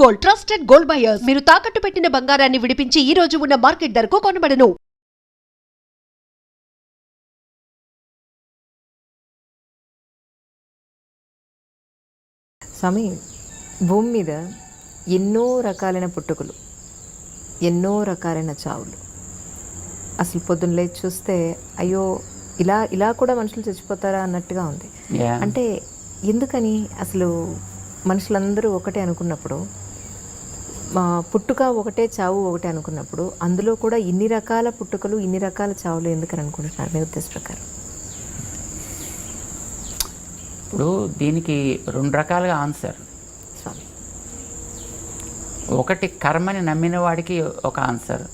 Gold, trusted gold buyers. మీరు తాకట్టు పెట్టిన బంగారాన్ని విడిపించి ఈ రోజు ఉన్న మార్కెట్ ధరకు కొనబడను. స్వామి, భూమి మీద ఎన్నో రకాలైన పుట్టుకలు, ఎన్నో రకాలైన చావులు. అసలు పొద్దున్న లేచి చూస్తే అయ్యో ఇలా ఇలా కూడా మనుషులు చచ్చిపోతారా అన్నట్టుగా ఉంది. అంటే ఎందుకని అసలు మనుషులందరూ ఒకటే అనుకున్నప్పుడు, పుట్టుక ఒకటే చావు ఒకటే అనుకున్నప్పుడు, అందులో కూడా ఇన్ని రకాల పుట్టుకలు ఇన్ని రకాల చావులు ఎందుకని అనుకుంటున్నారు మీ ఉద్దేశ ప్రకారం? ఇప్పుడు దీనికి రెండు రకాలుగా ఆన్సర్ స్వామి. ఒకటి కర్మని నమ్మిన వాడికి ఒక ఆన్సర్,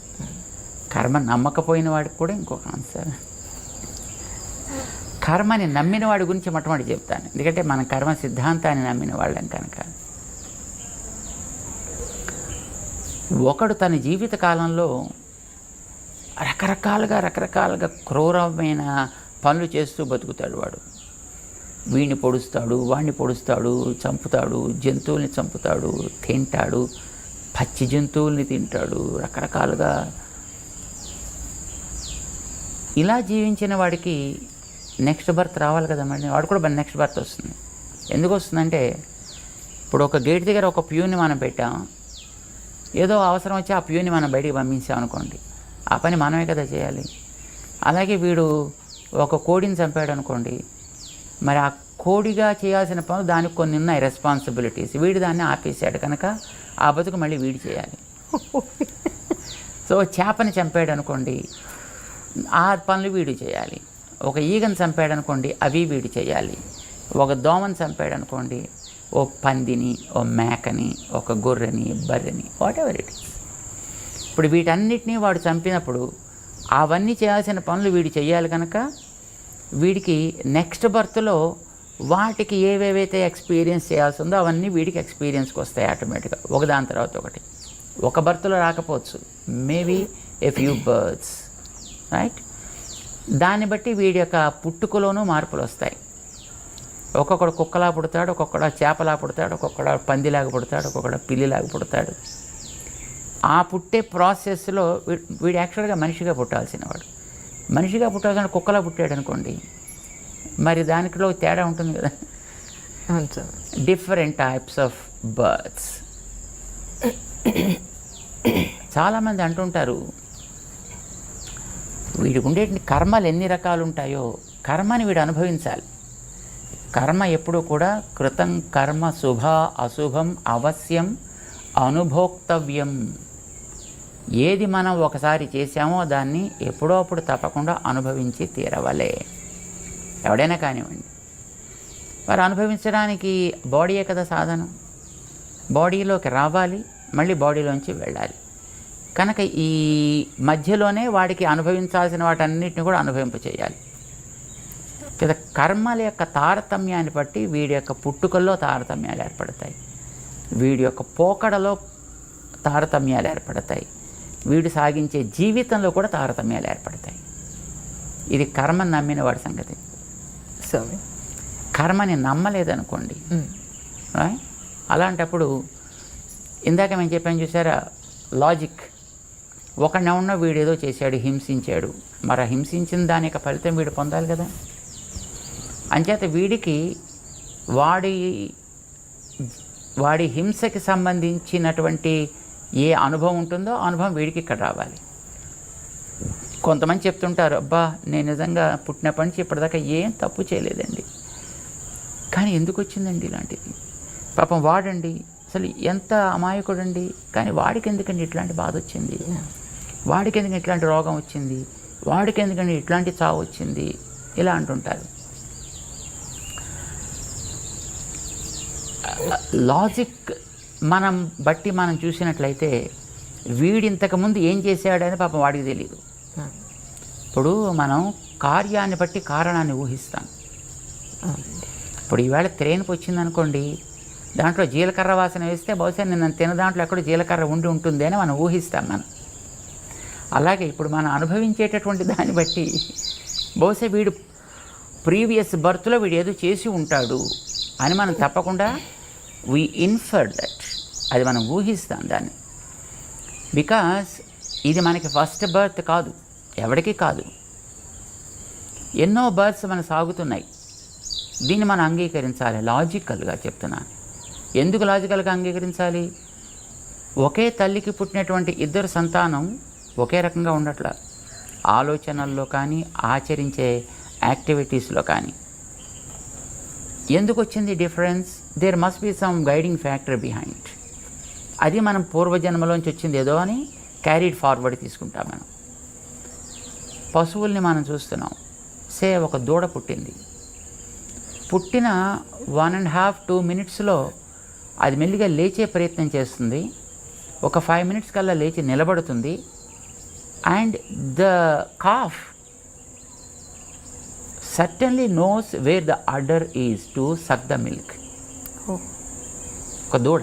కర్మ నమ్మకపోయిన వాడికి కూడా ఇంకొక ఆన్సర్. కర్మని నమ్మిన వాడి గురించి మొట్టమొదటి చెప్తాను, ఎందుకంటే మన కర్మ సిద్ధాంతాన్ని నమ్మిన వాళ్ళం కనుక. ఒకడు తన జీవిత కాలంలో రకరకాలుగా క్రూరమైన పనులు చేస్తూ బతుకుతాడు. వాడు వీడిని పొడుస్తాడు, వాడిని పొడుస్తాడు, చంపుతాడు, జంతువుల్ని చంపుతాడు, తింటాడు, పచ్చి జంతువుల్ని తింటాడు, రకరకాలుగా. ఇలా జీవించిన వాడికి నెక్స్ట్ బర్త్ రావాలి కదా, మళ్ళీ వాడు కూడా నెక్స్ట్ బర్త్ వస్తుంది. ఎందుకు వస్తుందంటే, ఇప్పుడు ఒక గేట్ దగ్గర ఒక ప్యూని మనం పెట్టాం, ఏదో అవసరం వచ్చి ఆ ప్యూని మనం బయటికి పంపించాం అనుకోండి, ఆ పని మనమే కదా చేయాలి. అలాగే వీడు ఒక కోడిని చంపాడు అనుకోండి, మరి ఆ కోడిగా చేయాల్సిన పనులు దానికి కొన్ని ఉన్నాయి రెస్పాన్సిబిలిటీస్, వీడు దాన్ని ఆపేశాడు కనుక ఆ బతుకు మళ్ళీ వీడి చేయాలి. సో చేపని చంపాడు అనుకోండి, ఆ పనులు వీడు చేయాలి. ఒక ఈగను చంపాడు అనుకోండి, అవి వీడు చేయాలి. ఒక దోమని చంపాడు అనుకోండి, ఓ పందిని, ఓ మేకని, ఒక గొర్రెని, బర్రెని, వాట్ ఎవర్ ఇట్ ఈస్. ఇప్పుడు వీటన్నిటినీ వాడు చంపినప్పుడు అవన్నీ చేయాల్సిన పనులు వీడు చేయాలి కనుక వీడికి నెక్స్ట్ బర్త్లో వాటికి ఏవేవైతే ఎక్స్పీరియన్స్ చేయాల్సి ఉందో అవన్నీ వీడికి ఎక్స్పీరియన్స్కి వస్తాయి ఆటోమేటిక్గా, ఒకదాని తర్వాత ఒకటి. ఒక బర్త్లో రాకపోవచ్చు, maybe a few births, right. దాన్ని బట్టి వీడి యొక్క పుట్టుకలోనూ మార్పులు వస్తాయి. ఒక్కొక్కడు కుక్కలా పుడతాడు, ఒక్కొక్కడు చేపలా పుడతాడు, ఒక్కొక్కడు పందిలాగా పుడతాడు, ఒక్కొక్కడు పిల్లిలాగా పుడతాడు. ఆ పుట్టే ప్రాసెస్లో వీడు యాక్చువల్గా మనిషిగా పుట్టాల్సిన వాడు. మనిషిగా పుట్టాల్సిన కుక్కలా పుట్టాడు అనుకోండి, మరి దానిలో తేడా ఉంటుంది కదా. Different types of births. చాలామంది అంటుంటారు, వీడికి ఉండే కర్మలు ఎన్ని రకాలు ఉంటాయో కర్మని వీడు అనుభవించాలి. కర్మ ఎప్పుడూ కూడా కృతం కర్మ శుభ అశుభం అవశ్యం అనుభోక్తవ్యం. ఏది మనం ఒకసారి చేశామో దాన్ని ఎప్పుడో అప్పుడు తప్పకుండా అనుభవించి తీరవలే, ఎవడైనా కానివ్వండి. మరి అనుభవించడానికి బాడీయే కదా సాధనం. బాడీలోకి రావాలి, మళ్ళీ బాడీలోంచి వెళ్ళాలి. కనుక ఈ మధ్యలోనే వాడికి అనుభవించాల్సిన వాటన్నిటిని కూడా అనుభవింప చేయాలి కదా. కర్మల యొక్క తారతమ్యాన్ని బట్టి వీడి యొక్క పుట్టుకల్లో తారతమ్యాలు ఏర్పడతాయి, వీడి యొక్క పోకడలో తారతమ్యాలు ఏర్పడతాయి, వీడు సాగించే జీవితంలో కూడా తారతమ్యాలు ఏర్పడతాయి. ఇది కర్మని నమ్మిన వాడి సంగతి. కర్మని నమ్మలేదనుకోండి, అలాంటప్పుడు ఇందాక మేము చెప్పాను చూసారా, లాజిక్. ఒకడినెవడో వీడు ఏదో చేశాడు, హింసించాడు, మరి హింసించిన దాని యొక్క ఫలితం వీడు పొందాలి కదా. అంచేత వీడికి వాడి హింసకి సంబంధించినటువంటి ఏ అనుభవం ఉంటుందో ఆ అనుభవం వీడికి ఇక్కడ రావాలి. కొంతమంది చెప్తుంటారు, అబ్బా నేను నిజంగా పుట్టినప్పటి నుంచి ఇప్పటిదాకా ఏం తప్పు చేయలేదండి, కానీ ఎందుకు వచ్చిందండి ఇలాంటిది. పాపం వాడండి అసలు ఎంత అమాయకుడండి, కానీ వాడికి ఎందుకండి ఇట్లాంటి బాధ వచ్చింది, వాడికి ఎందుకంటే ఇట్లాంటి రోగం వచ్చింది, వాడికి ఎందుకంటే ఇట్లాంటి చావు వచ్చింది, ఇలా అంటుంటారు. లాజిక్ మనం బట్టి మనం చూసినట్లయితే వీడు ఇంతకుముందు ఏం చేశాడని పాపం వాడికి తెలియదు. ఇప్పుడు మనం కార్యాన్ని బట్టి కారణాన్ని ఊహిస్తాం. ఇప్పుడు ఈవేళ త్రేన్పు వచ్చిందనుకోండి, దాంట్లో జీలకర్ర వాసన వేస్తే బహుశా నేను తిన దాంట్లో ఎక్కడో జీలకర్ర ఉండి ఉంటుంది అని మనం ఊహిస్తాం మనం. అలాగే ఇప్పుడు మనం అనుభవించేటటువంటి దాన్ని బట్టి బహుశా వీడు ప్రీవియస్ బర్త్లో వీడు ఏదో చేసి ఉంటాడు అని మనం తప్పకుండా వీ ఇన్ఫర్ దట్. అది మనం ఊహిస్తాం దాన్ని. బికాస్ ఇది మనకి ఫస్ట్ బర్త్ కాదు, ఎవరికీ కాదు. ఎన్నో బర్త్స్ మనం సాగుతున్నాయి. దీన్ని మనం అంగీకరించాలి. లాజికల్గా చెప్తున్నాను. ఎందుకు లాజికల్గా అంగీకరించాలి? ఒకే తల్లికి పుట్టినటువంటి ఇద్దరు సంతానం ఒకే రకంగా ఉండట్లా, ఆలోచనల్లో కానీ ఆచరించే యాక్టివిటీస్లో కానీ. ఎందుకు వచ్చింది difference? There must be some guiding factor behind. అది మనం పూర్వజన్మలోంచి వచ్చింది ఏదో అని క్యారీడ్ ఫార్వర్డ్ తీసుకుంటాం మనం. పశువుల్ని మనం చూస్తున్నాం. సే ఒక దూడ పుట్టింది, పుట్టిన 1.5-2 మినిట్స్లో అది మెల్లిగా లేచే ప్రయత్నం చేస్తుంది. ఒక 5 మినిట్స్ కల్లా లేచి నిలబడుతుంది. And the calf certainly knows where the udder is to suck the milk. ఒక దూడ,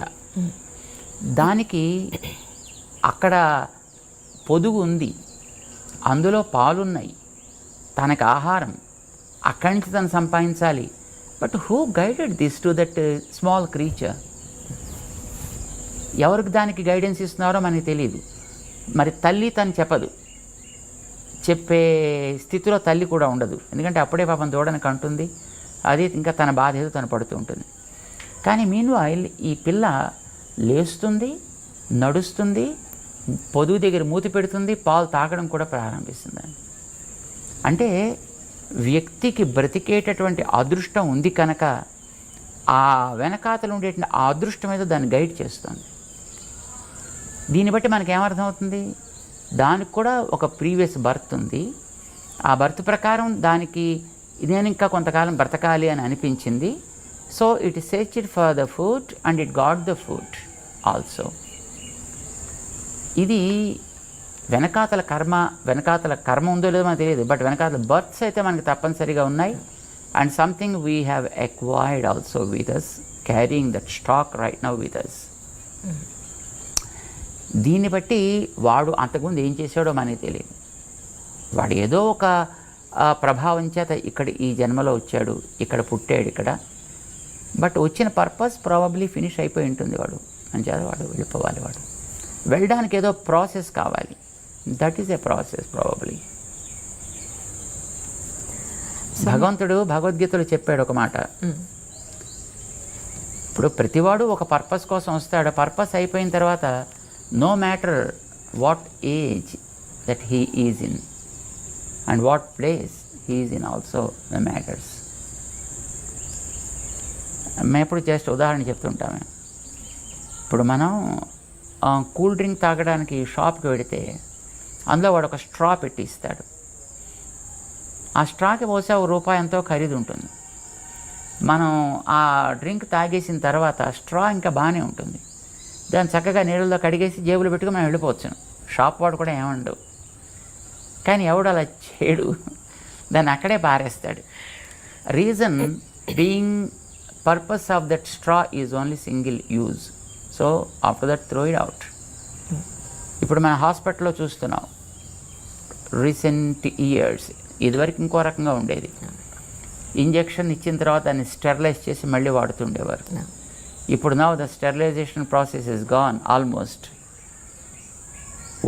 దానికి అక్కడ పొదుగు ఉంది, అందులో పాలున్నాయి, తనకు ఆహారం అక్కడి నుంచి తను సంపాదించాలి. But who guided this to that small creature? ఎవరికి దానికి గైడెన్స్ ఇస్తున్నారో మనకి తెలియదు. మరి తల్లి తను చెప్పదు, చెప్పే స్థితిలో తల్లి కూడా ఉండదు. ఎందుకంటే అప్పుడే పాపం దూడని కంటుంది, అది ఇంకా తన బాధ ఏదో తను పడుతూ ఉంటుంది. కానీ మీన్వైల్ ఈ పిల్ల లేస్తుంది, నడుస్తుంది, పొదుగు దగ్గర మూతి పెడుతుంది, పాలు తాగడం కూడా ప్రారంభిస్తుంది. అంటే వ్యక్తికి బ్రతికేటటువంటి అదృష్టం ఉంది కనుక ఆ వెనకాతలు ఉండేటువంటి ఆ అదృష్టం ఏదో దాన్ని గైడ్ చేస్తుంది. దీన్ని బట్టి మనకి ఏమర్థమవుతుంది? దానికి కూడా ఒక ప్రీవియస్ బర్త్ ఉంది. ఆ బర్త్ ప్రకారం దానికి నేను ఇంకా కొంతకాలం బ్రతకాలి అని అనిపించింది. So it searched for the food and it got the food also. ఇది వెనకాతల కర్మ ఉందో లేదో మనకు తెలియదు, బట్ వెనకాతల బర్త్స్ అయితే మనకి తప్పనిసరిగా ఉన్నాయి. And something we have acquired also with us, carrying that stock right now with us. దీన్ని బట్టి వాడు అంతకుముందు ఏం చేశాడో మనకి తెలియదు. వాడు ఏదో ఒక ప్రభావం చేత ఇక్కడ ఈ జన్మలో వచ్చాడు, ఇక్కడ పుట్టాడు ఇక్కడ. బట్ వచ్చిన పర్పస్ ప్రాబబ్లీ ఫినిష్ అయిపోయి ఉంటుంది. వాడు అంచేత వాడు వెళ్ళిపోవాలి. వాడు వెళ్ళడానికి ఏదో ప్రాసెస్ కావాలి. That is a process probably. భగవంతుడు భగవద్గీతలో చెప్పాడు ఒక మాట. ఇప్పుడు ప్రతివాడు ఒక పర్పస్ కోసం వస్తాడు. పర్పస్ అయిపోయిన తర్వాత no matter what age that he is in and what place he is in also the matters. మేము ఎప్పుడు జస్ట్ ఉదాహరణ చెప్తుంటాము. ఇప్పుడు మనం కూల్ డ్రింక్ తాగడానికి షాప్కి వెడితే అందులో వాడు ఒక స్ట్రా పెట్టి ఇస్తాడు. ఆ స్ట్రాకి బహుశా ₹1 ఎంతో ఖరీదు ఉంటుంది. మనం ఆ డ్రింక్ తాగేసిన తర్వాత స్ట్రా ఇంకా బాగానే ఉంటుంది. దాన్ని చక్కగా నీళ్ళలో కడిగేసి జేబులో పెట్టుకుని మనం వెళ్ళిపోవచ్చును. షాప్ వాడు కూడా ఏమండు. కానీ ఎవడు అలా చేయడు, దాన్ని అక్కడే పారేస్తాడు. Reason being purpose of that straw is only single use. So after that throw it out. ఇప్పుడు మన హాస్పిటల్లో చూస్తున్నాం రీసెంట్ ఇయర్స్. ఇదివరకు ఇంకో రకంగా ఉండేది. ఇంజెక్షన్ ఇచ్చిన తర్వాత దాన్ని స్టెరిలైజ్ చేసి మళ్ళీ వాడుతుండేవారు. ఇప్పుడు now the sterilization process is gone almost.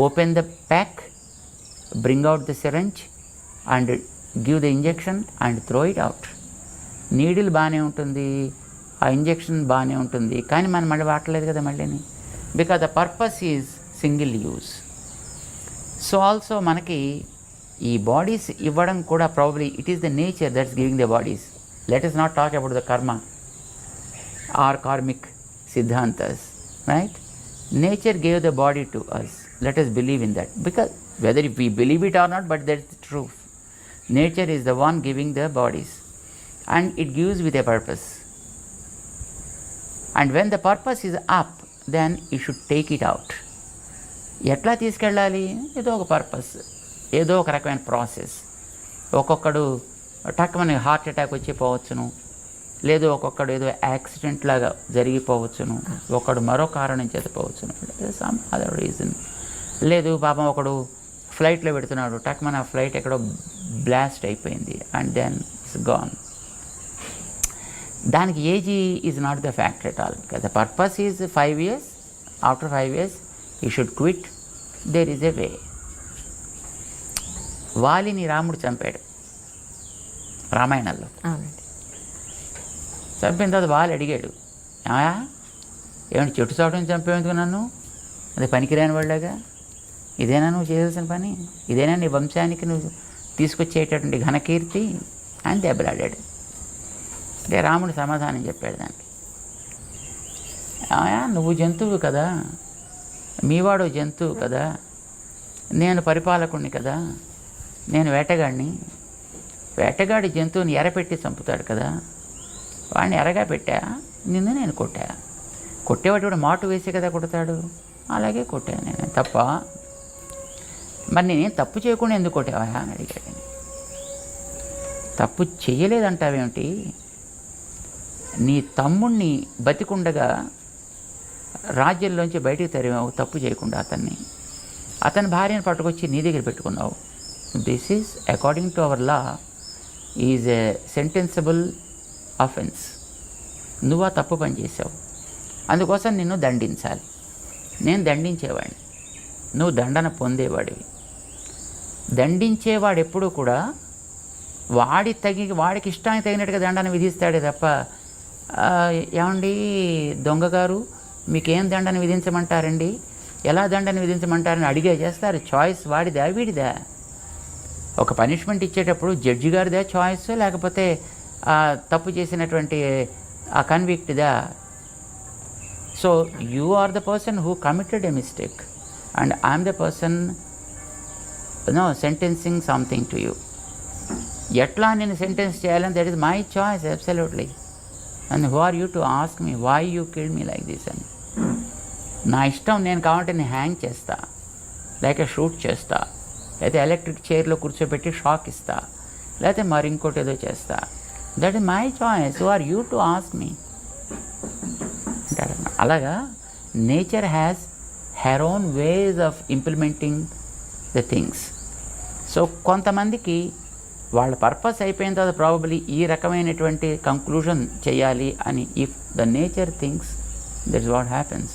Open the pack, bring out the syringe and give the injection and throw it out. Needle బాగానే ఉంటుంది, ఆ ఇంజెక్షన్ బాగానే ఉంటుంది, కానీ మనం మళ్ళీ వాడలేదు కదా మళ్ళీని. Because the purpose is single use. So also మనకి ఈ బాడీస్ ఇవ్వడం కూడా probably it is the nature that's giving the bodies. Let us not talk about the karma or karmic siddhantas, right? Nature gave the body to us. Let us believe in that, because whether if we believe it or not, but that's the truth. Nature is the one giving the bodies and it gives with a purpose. And when the purpose is up, then you should take it out. ఎట్లా తీసుకెళ్ళాలి? ఏదో ఒక purpose, ఏదో ఒక రకమైన process. ఒక్కొక్కడు టక్కుమని heart attack వచ్చి పోవచ్చును, లేదు ఒక్కొక్కడు ఏదో యాక్సిడెంట్ లాగా జరిగిపోవచ్చును, ఒకడు మరో కారణం చేత పోవచ్చును, సమ్ అదర్ రీజన్. లేదు పాపం ఒకడు ఫ్లైట్లో పెడుతున్నాడు, టక్కుమని ఆ ఫ్లైట్ ఎక్కడో బ్లాస్ట్ అయిపోయింది అండ్ దెన్ ఇట్స్ గాన్. దానికి age is not the factor at all. The purpose is 5 years after 5 years he should quit. There is a way. వాలిని రాముడు చంపాడు రామాయణంలో. అవునండి. చంపిన తర్వాత వాలి అడిగాడు, ఏమంటే చెట్టు చాటుని చంపేందుకు నన్ను, అది పనికిరాని వాళ్ళగా, ఇదేనా నువ్వు చేయాల్సిన పని, ఇదేనా నీ వంశానికి నువ్వు తీసుకొచ్చేటటువంటి ఘనకీర్తి అని దెబ్బలాడాడు. అంటే రాముడు సమాధానం చెప్పాడు దానికి, నువ్వు జంతువు కదా, మీవాడు జంతువు కదా, నేను పరిపాలకుడిని కదా, నేను వేటగాడిని. వేటగాడి జంతువుని ఎరపెట్టి చంపుతాడు కదా, వాడిని ఎరగా పెట్టా, నిన్ను నేను కొట్టా. కొట్టేవాడు కూడా మాటు వేసి కదా కొడతాడు, అలాగే కొట్టాను నేను. తప్ప మరి నేనేం తప్పు చేయకుండా ఎందుకు కొట్టావా అని అడిగాడు. తప్పు చెయ్యలేదంటావేమిటి, నీ తమ్ముణ్ణి బతికుండగా రాజ్యంలోంచి బయటికి తరిమావు తప్పు చేయకుండా అతని భార్యను పట్టుకొచ్చి నీ దగ్గర పెట్టుకున్నావు. This is according to our law is a sentenceable offence. నువ్వు ఆ తప్పు పని చేసావు, అందుకోసం నిన్ను దండించాలి. నేను దండించేవాడిని, నువ్వు దండన పొందేవాడివి. దండించేవాడు ఎప్పుడూ కూడా వాడికి ఇష్టానికి తగినట్టుగా దండన విధిస్తాడే తప్ప, ఏమండి దొంగగారు మీకేం దండన విధించమంటారండి, ఎలా దండన విధించమంటారని అడిగే చేస్తారు. చాయిస్ వాడిదా వీడిదా? ఒక పనిష్మెంట్ ఇచ్చేటప్పుడు జడ్జి గారిదా చాయిస్, లేకపోతే తప్పు చేసినటువంటి ఆ కన్విక్ట్దా? So you are the person who committed a mistake and I'm the person sentencing something to you. ఎట్లా నేను సెంటెన్స్ చేయాలని that is my choice absolutely. And who are you to ask me why you killed me like this అని. నా ఇష్టం, నేను కావాలంటే నేను hang చేస్తా, లేక షూట్ చేస్తా, లేకపోతే ఎలక్ట్రిక్ చైర్లో కూర్చోబెట్టి షాక్ ఇస్తా, లేకపోతే మరి ఇంకోటి ఏదో చేస్తా. That is my choice, who are you to ask me అంటారు. అలాగా nature has her own ways of implementing the things. So కొంతమందికి వాళ్ళ పర్పస్ అయిపోయిన తర్వాత ప్రాబబ్లీ ఈ రకమైనటువంటి కంక్లూజన్ చేయాలి అని, if the nature things that's what happens.